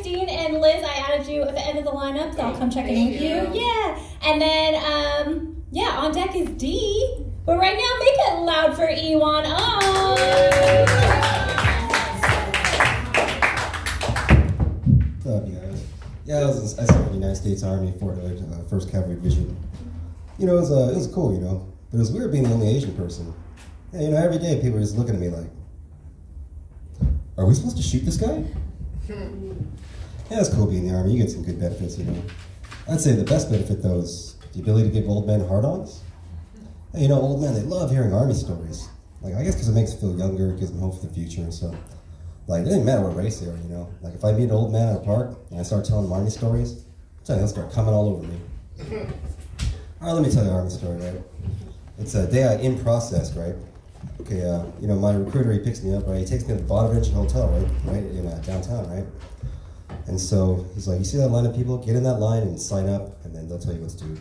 Christine and Liz, I added you at the end of the lineup, so I'll come check in with you. Yeah. And then, on deck is D. But right now, make it loud for Ewan. Oh! What's up, you guys? Yeah, I served in the United States Army, Fort Hood, 1st Cavalry Division. You know, it was cool, you know. But it was weird being the only Asian person. Yeah, you know, every day people were just looking at me like, are we supposed to shoot this guy? Yeah, it's cool being in the Army. You get some good benefits, you know. I'd say the best benefit, though, is the ability to give old men hard-ons. Hey, you know, old men, they love hearing Army stories. Like, I guess because it makes them feel younger, it gives them hope for the future and stuff. Like, it doesn't matter what race they are, you know. Like, if I meet an old man at a park and I start telling him Army stories, he'll start coming all over me. All right, let me tell you an Army story, right? It's a day in process, right? Okay, you know, my recruiter, he picks me up, right? He takes me to the Bonaventure Hotel, right in downtown, right? And so he's like, you see that line of people? Get in that line and sign up, and then they'll tell you what to do.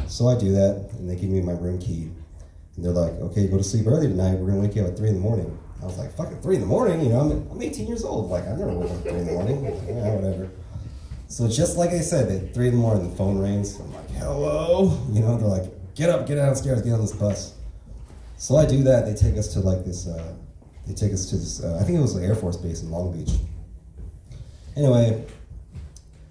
So I do that, and they give me my room key. And they're like, okay, go to sleep early tonight. We're going to wake you up at 3 in the morning. I was like, fucking 3 in the morning? You know, I'm 18 years old. Like, I've never woke up at 3 in the morning. Yeah, whatever. So just like I said, at 3 in the morning, the phone rings. I'm like, hello? You know, they're like, get up, get downstairs, get on this bus. So I do that. They take us to like this, I think it was the Air Force Base in Long Beach. Anyway,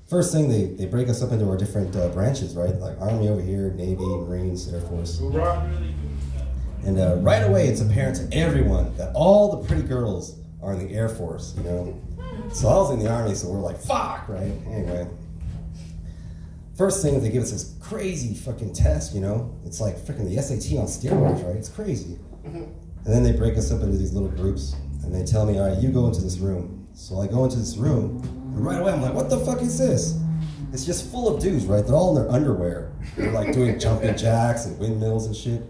first thing, they break us up into our different branches, right? Like Army over here, Navy, Marines, Air Force. And right away, it's apparent to everyone that all the pretty girls are in the Air Force, you know? So I was in the Army, so we're like, fuck, right? Anyway. First thing, they give us this crazy fucking test, you know? It's like freaking the SAT on steroids, right? It's crazy. And then they break us up into these little groups, and they tell me, all right, you go into this room. So I go into this room, and right away I'm like, what the fuck is this? It's just full of dudes, right? They're all in their underwear. They're like doing jumping jacks and windmills and shit.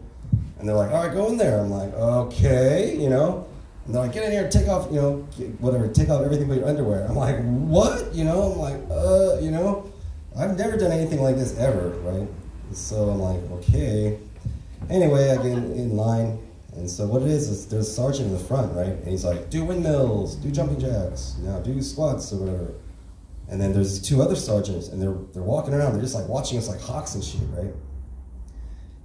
And they're like, all right, go in there. I'm like, okay, you know? And they're like, get in here and take off, you know, whatever, take off everything but your underwear. I'm like, what? You know, I'm like, you know? I've never done anything like this ever, right? So I'm like, okay. Anyway, I get in line, and so what it is there's a sergeant in the front, right? And he's like, do windmills, do jumping jacks, now do squats or whatever. And then there's 2 other sergeants, and they're walking around, they're just like watching us like hawks and shit, right?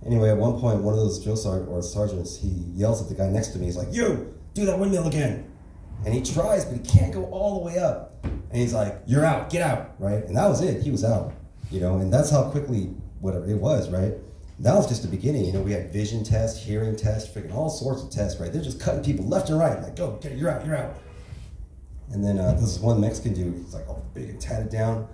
Anyway, at one point, one of those drill sergeants, he yells at the guy next to me, he's like, you, do that windmill again. And he tries, but he can't go all the way up. And he's like, you're out, get out, right? And that was it, he was out, you know? And that's how quickly, whatever it was, right? That was just the beginning, you know? We had vision tests, hearing tests, freaking all sorts of tests, right? They're just cutting people left and right, like, go, get it, you're out, you're out. And then this one Mexican dude, he's like all big and tatted down.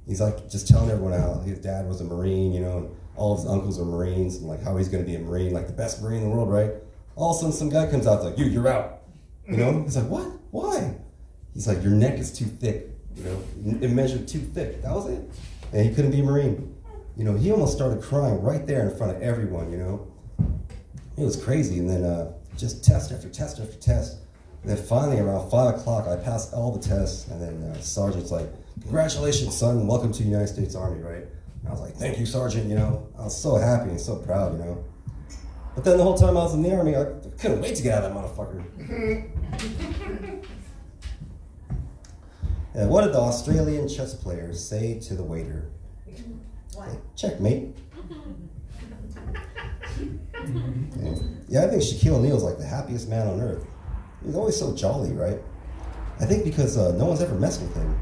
He's like just telling everyone how his dad was a Marine, you know, and all of his uncles are Marines, and like how he's gonna be a Marine, like the best Marine in the world, right? All of a sudden some guy comes out, like, you're out. You know? He's like, what? Why? He's like, your neck is too thick, you know? It measured too thick. That was it. And he couldn't be a Marine. You know, he almost started crying right there in front of everyone, you know? It was crazy. And then just test after test after test. And then finally around 5 o'clock, I passed all the tests. And then Sergeant's like, congratulations, son. Welcome to the United States Army, right? And I was like, thank you, Sergeant, you know? I was so happy and so proud, you know? But then the whole time I was in the Army, I couldn't wait to get out of that motherfucker. And what did the Australian chess player say to the waiter? What? Checkmate. Yeah, I think Shaquille O'Neal's like the happiest man on earth. He's always so jolly, right? I think because no one's ever messed with him.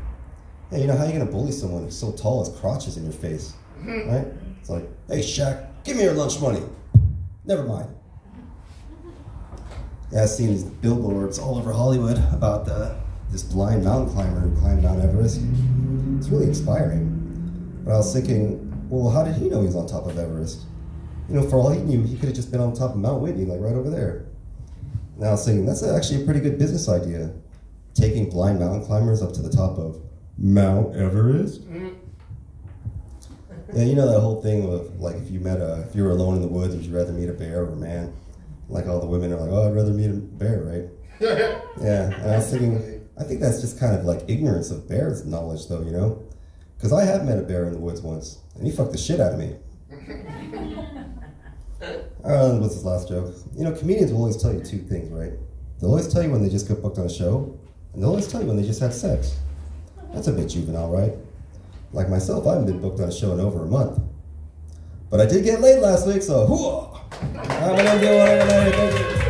Yeah, you know, how are you gonna bully someone who's so tall as crotches in your face, right? It's like, hey, Shaq, give me your lunch money. Never mind. Yeah, I've seen these billboards all over Hollywood about this blind mountain climber who climbed Mount Everest. It's really inspiring. But I was thinking, well, how did he know he was on top of Everest? You know, for all he knew, he could have just been on top of Mount Whitney, like right over there. And I was thinking, that's actually a pretty good business idea. Taking blind mountain climbers up to the top of Mount Everest. Yeah, you know that whole thing of, like, if you were alone in the woods, would you rather meet a bear or a man? Like, all the women are like, oh, I'd rather meet a bear, right? Yeah, and I was thinking, I think that's just kind of like ignorance of bears knowledge, though, you know? Because I have met a bear in the woods once, and he fucked the shit out of me. What's this last joke? You know, comedians will always tell you 2 things, right? They'll always tell you when they just got booked on a show, and they'll always tell you when they just had sex. That's a bit juvenile, right? Like myself, I haven't been booked on a show in over a month. But I did get laid last week, so hoo-ah! I'm gonna do whatever. Thank you.